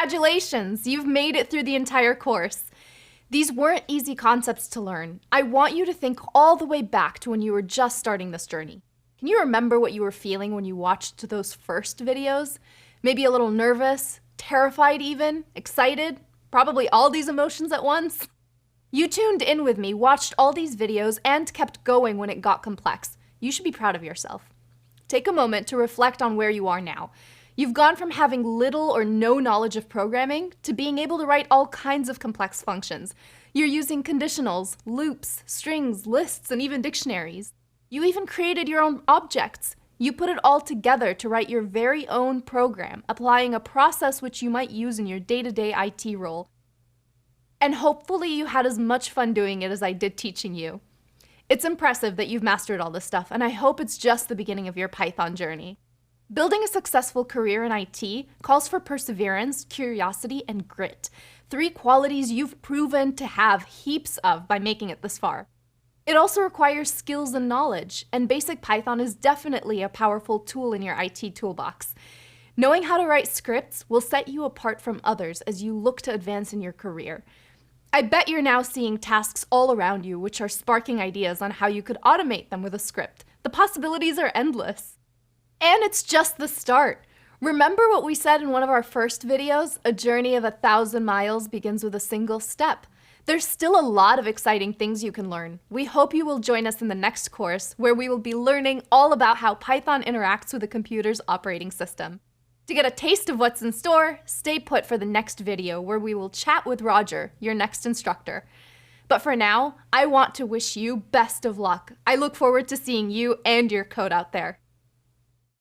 Congratulations, you've made it through the entire course. These weren't easy concepts to learn. I want you to think all the way back to when you were just starting this journey. Can you remember what you were feeling when you watched those first videos? Maybe a little nervous, terrified even, excited, probably all these emotions at once? You tuned in with me, watched all these videos, and kept going when it got complex. You should be proud of yourself. Take a moment to reflect on where you are now. You've gone from having little or no knowledge of programming to being able to write all kinds of complex functions. You're using conditionals, loops, strings, lists, and even dictionaries. You even created your own objects. You put it all together to write your very own program, applying a process which you might use in your day-to-day IT role. And hopefully you had as much fun doing it as I did teaching you. It's impressive that you've mastered all this stuff, and I hope it's just the beginning of your Python journey. Building a successful career in IT calls for perseverance, curiosity, and grit. 3 qualities you've proven to have heaps of by making it this far. It also requires skills and knowledge, and basic Python is definitely a powerful tool in your IT toolbox. Knowing how to write scripts will set you apart from others as you look to advance in your career. I bet you're now seeing tasks all around you which are sparking ideas on how you could automate them with a script. The possibilities are endless. And it's just the start. Remember what we said in one of our first videos? A journey of 1,000 miles begins with a single step. There's still a lot of exciting things you can learn. We hope you will join us in the next course, where we will be learning all about how Python interacts with a computer's operating system. To get a taste of what's in store, stay put for the next video, where we will chat with Roger, your next instructor. But for now, I want to wish you best of luck. I look forward to seeing you and your code out there.